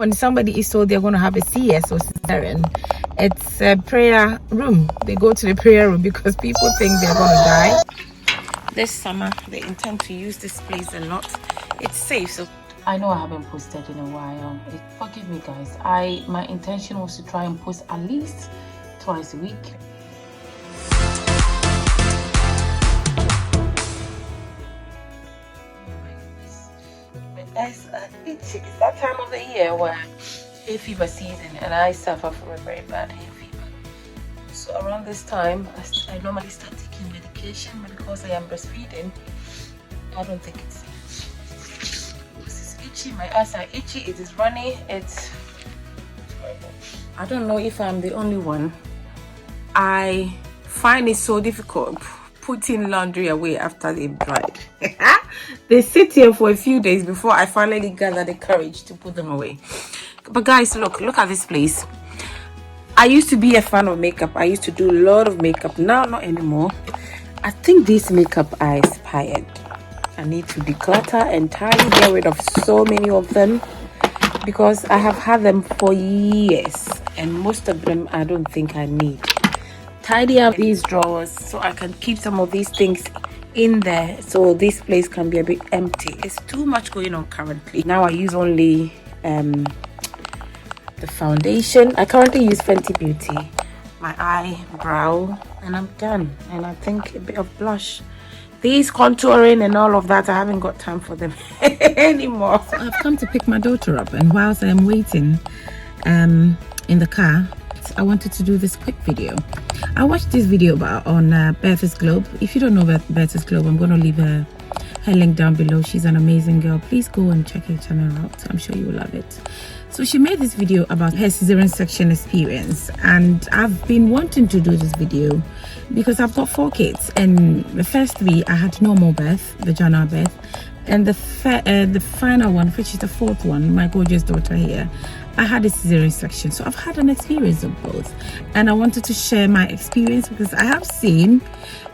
When somebody is told they're going to have a CS or cesarean, it's a prayer room. They go to the prayer room because people think they're going to die. This summer, they intend to use this place a lot. It's safe. So I know I haven't posted in a while. Forgive me, guys. My intention was to try and post at least twice a week. It's that time of the year where hay fever season, and I suffer from a very bad hay fever. So around this time, I normally start taking medication, but because I am breastfeeding, I don't think it's itchy. My eyes are itchy. It is runny. It's horrible. I don't know if I'm the only one. I find it so difficult putting laundry away after they've dried. They sit here for a few days before I finally gather the courage to put them away. But guys, look at this place. I used to be a fan of makeup. I used to do a lot of makeup. Now not anymore. I think this makeup I expired. I need to declutter and tidy, get rid of so many of them because I have had them for years and most of them I don't think I need. Tidy up these drawers so I can keep some of these things in there so this place can be a bit empty. It's too much going on currently. Now I use only the foundation. I currently use Fenty Beauty, my eyebrow, and I'm done. And I think a bit of blush. These contouring and all of that, I haven't got time for them anymore. So I've come to pick my daughter up, and whilst I'm waiting in the car, I wanted to do this quick video. I watched this video on Bertha's Globe. If you don't know Bertha's Globe, I'm going to leave her link down below. She's an amazing girl. Please go and check her channel out. I'm sure you will love it. So she made this video about her cesarean section experience, and I've been wanting to do this video because I've got 4 kids, and the first 3 I had normal birth, vaginal birth, and the final one, which is the 4th one, my gorgeous daughter here, I had a cesarean section. So I've had an experience of both, and I wanted to share my experience because I have seen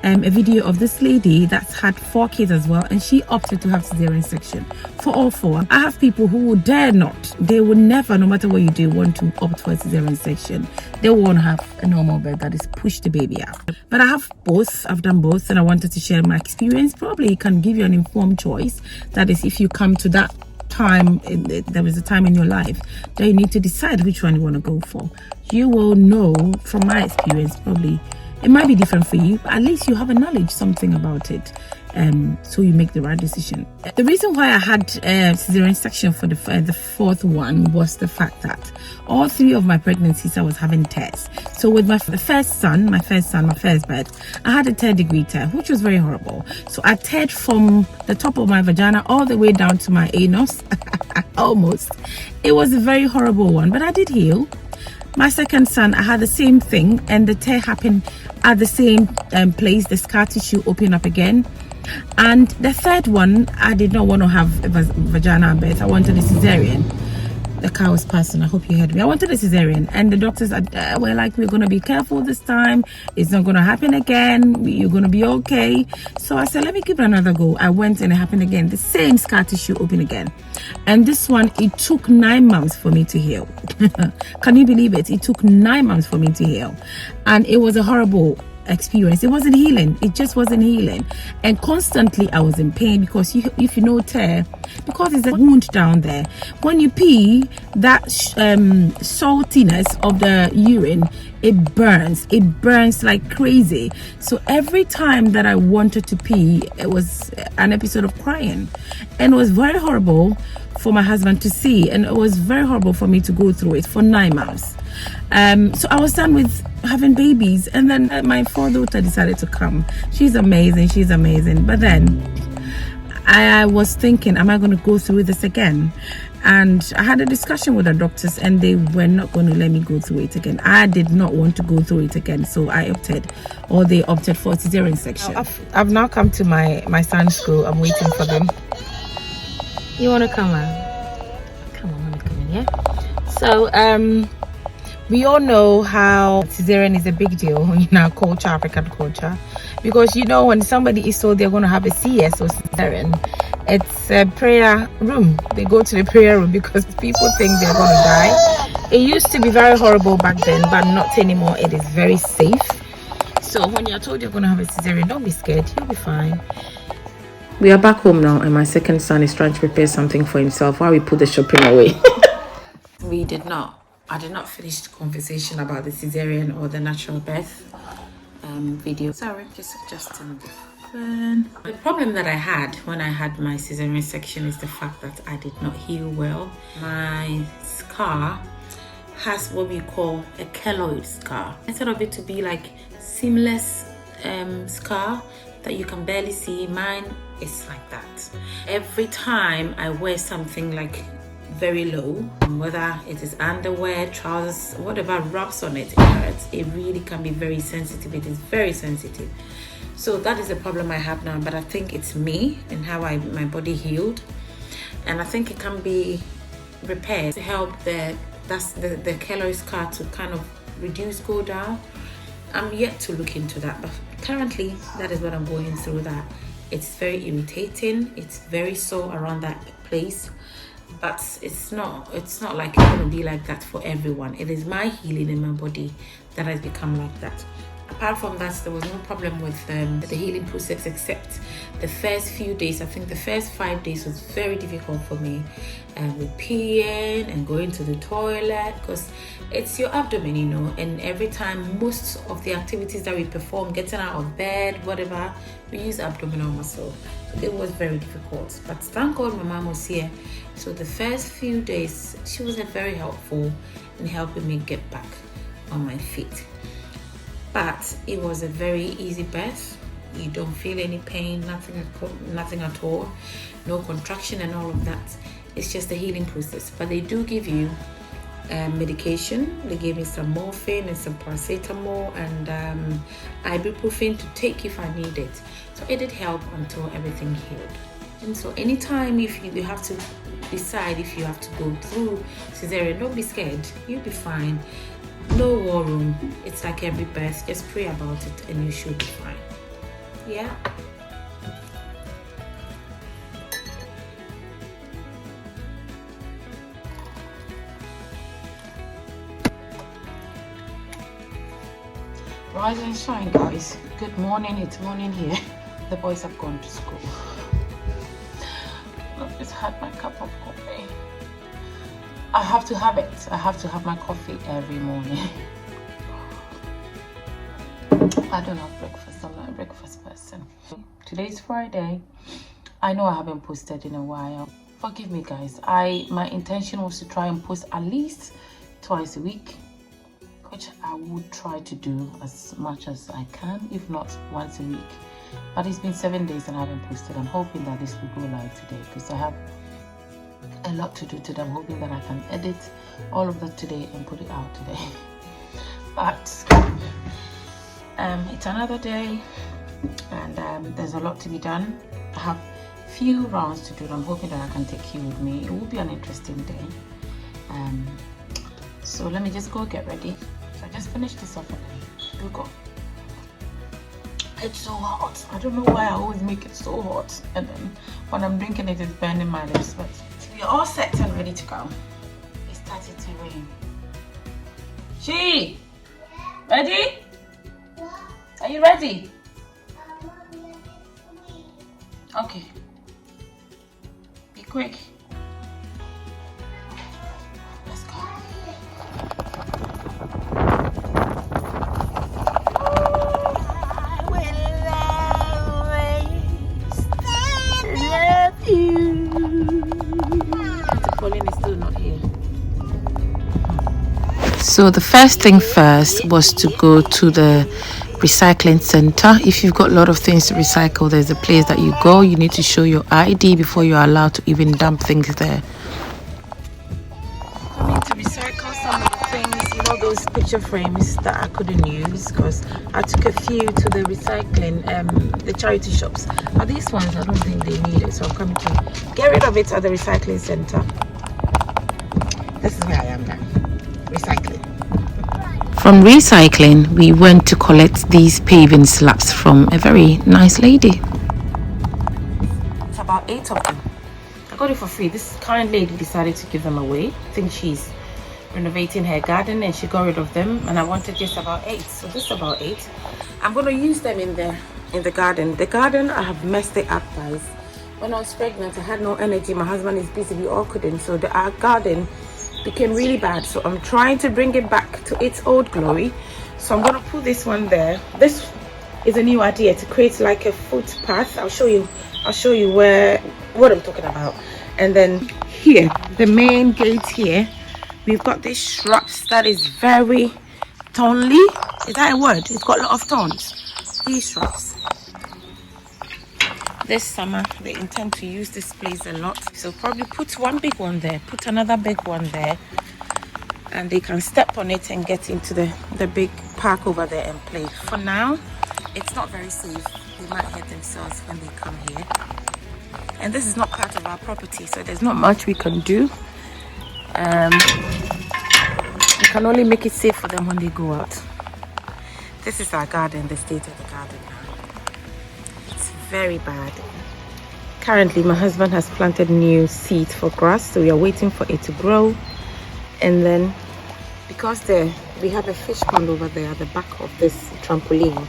a video of this lady that's had 4 kids as well, and she opted to have cesarean section for all 4. I have people who would dare not, they would never, no matter what you do, want to opt for a cesarean section. They won't have a normal birth, that is push the baby out. But I have both. I've done both, and I wanted to share my experience. Probably it can give you an informed choice. That is, if you come to that time, there is a time in your life that you need to decide which one you want to go for. You will know from my experience, probably it might be different for you, but at least you have a knowledge, something about it, so you make the right decision. The reason why I had cesarean section for the 4th one was the fact that all 3 of my pregnancies I was having tears. So with my first birth, I had a 3rd-degree tear, which was very horrible. So I teared from the top of my vagina all the way down to my anus, almost. It was a very horrible one, but I did heal. My second son, I had the same thing, and the tear happened at the same place. The scar tissue opened up again. And the 3rd one, I did not want to have a vaginal birth. I wanted a cesarean. The car was passing. I hope you heard me. I wanted a cesarean, and the doctors were like, we're going to be careful this time. It's not going to happen again. You're going to be okay. So I said, let me give it another go. I went, and it happened again. The same scar tissue opened again. And this one, it took 9 months for me to heal. Can you believe it? It took 9 months for me to heal. And it was a horrible experience. It wasn't healing. It just wasn't healing. And constantly I was in pain because if you know tear, because it's a wound down there, when you pee, that saltiness of the urine, it burns like crazy. So every time that I wanted to pee, it was an episode of crying, and it was very horrible for my husband to see, and it was very horrible for me to go through it for 9 months. So I was done with having babies, and then my 4th daughter decided to come. She's amazing, but then I was thinking, am I going to go through this again? And I had a discussion with the doctors, and they were not going to let me go through it again. I did not want to go through it again, so they opted for cesarean section. I've now come to my son's school. I'm waiting for them. You want to come on? Come on, come in, yeah? So We all know how cesarean is a big deal in our culture, African culture, because you know when somebody is told they're going to have a CS or cesarean, it's a prayer room. They go to the prayer room because people think they're going to die. It used to be very horrible back then, but not anymore. It is very safe. So when you're told you're going to have a cesarean, don't be scared. You'll be fine. We are back home now, and my second son is trying to prepare something for himself while we put the shopping away. I did not finish the conversation about the cesarean or the natural birth video. Sorry, just adjusting the fan. The problem that I had when I had my cesarean section is the fact that I did not heal well. My scar has what we call a keloid scar. Instead of it to be like seamless scar that you can barely see, mine is like that. Every time I wear something like very low, whether it is underwear, trousers, whatever rubs on it, it hurts. It really can be very sensitive. It is very sensitive. So that is the problem I have now, but I think it's me and how my body healed, and I think it can be repaired to help the keloid scar to kind of reduce, go down. I'm yet to look into that, but currently that is what I'm going through. That it's very irritating, it's very sore around that place, but it's not like it's going to be like that for everyone. It is my healing in my body that has become like that. Apart from that, there was no problem with the healing process, except the first few days. I think the first 5 days was very difficult for me, with peeing and going to the toilet, because it's your abdomen, you know, and every time, most of the activities that we perform, getting out of bed, whatever, we use abdominal muscle. So it was very difficult, but thank God my mom was here. So the first few days, she was very helpful in helping me get back on my feet. But it was a very easy birth. You don't feel any pain, nothing at all, no contraction and all of that. It's just a healing process. But they do give you medication. They gave me some morphine and some paracetamol and ibuprofen to take if I need it. So it did help until everything healed. And so anytime if you have to decide if you have to go through cesarean, don't be scared. You'll be fine. No war room. It's like every birth. Just pray about it and you should be fine. Yeah. Rise and shine, guys. Good morning. It's morning here. The boys have gone to school. I've just had my cup of coffee. I have to have it. I have to have my coffee every morning. I don't have breakfast. I'm not a breakfast person. Today's Friday. I know I haven't posted in a while. Forgive me, guys. My intention was to try and post at least twice a week, which I would try to do as much as I can, if not once a week. But it's been 7 days and I haven't posted. I'm hoping that this will go live today because I have a lot to do today. I'm hoping that I can edit all of that today and put it out today. But it's another day and there's a lot to be done. I have few rounds to do and I'm hoping that I can take you with me. It will be an interesting day. So let me just go get ready. So I just finished this off and then we'll go. It's so hot. I don't know why I always make it so hot, and then when I'm drinking it, it's burning my lips. But we're all set and ready to go. It started to rain. She, ready? Are you ready? Okay. Be quick. Let's go. So the first thing first was to go to the recycling center. If you've got a lot of things to recycle, there's a place that you go. You need to show your ID before you're allowed to even dump things there. I need to recycle some of the things, you know, those picture frames that I couldn't use because I took a few to the recycling, the charity shops. But these ones, I don't think they need it, so I'm coming to get rid of it at the recycling center. This is where I am now, recycling. From recycling, we went to collect these paving slabs from a very nice lady. It's about 8 of them. I got it for free. This kind lady decided to give them away. I think she's renovating her garden and she got rid of them, and I wanted just about 8. So this is about 8. I'm going to use them in the garden. The garden, I have messed it up, guys. When I was pregnant, I had no energy. My husband is busy. We all couldn't. So the garden became really bad. So I'm trying to bring it back to its old glory. So I'm going to put this one there. This is a new idea to create like a footpath. I'll show you what I'm talking about. And then here, the main gate here, we've got these shrubs that is very thorny. Is that a word? It's got a lot of thorns. These shrubs. This summer, they intend to use this place a lot. So probably put one big one there, put another big one there, and they can step on it and get into the big park over there and play. For now, it's not very safe. They might hurt themselves when they come here. And this is not part of our property, so there's not much we can do. We can only make it safe for them when they go out. This is our garden, the state of the garden now. It's very bad. Currently, my husband has planted new seeds for grass, so we are waiting for it to grow. And then, because we have a fish pond over there at the back of this trampoline,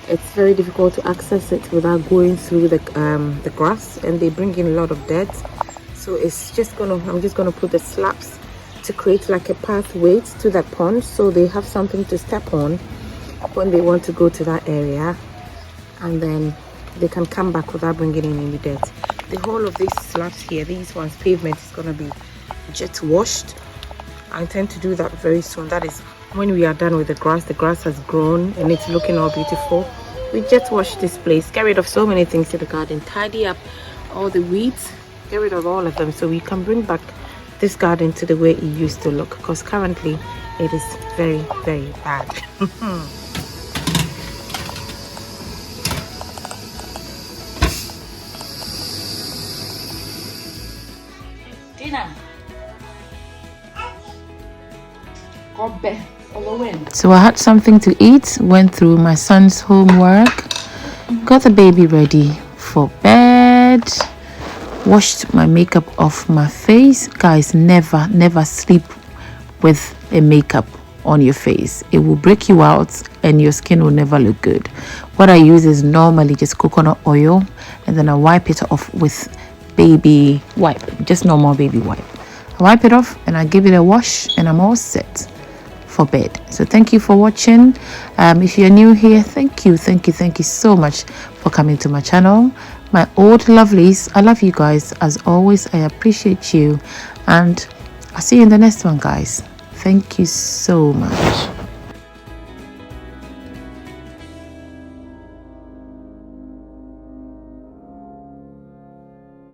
it's very difficult to access it without going through the grass, and they bring in a lot of dirt. So I'm just gonna put the slabs to create like a pathway to that pond, so they have something to step on when they want to go to that area, and then they can come back without bringing in any dirt. The whole of these slabs here, these ones, pavement, is gonna be jet washed. I intend to do that very soon. That is when we are done with the grass has grown and it's looking all beautiful. We jet wash this place, get rid of so many things in the garden, tidy up all the weeds, get rid of all of them, so we can bring back this garden to the way it used to look, because currently it is very, very bad. Dinner. So I had something to eat, went through my son's homework, got the baby ready for bed, washed my makeup off my face. Guys, never sleep with a makeup on your face. It will break you out and your skin will never look good. What I use is normally just coconut oil, and then I wipe it off with baby wipe, just normal baby wipe. I wipe it off and I give it a wash, and I'm all set for bed. So thank you for watching. If you're new here, thank you so much for coming to my channel. My old lovelies, I love you guys as always. I appreciate you, and I'll see you in the next one, guys. Thank you so much.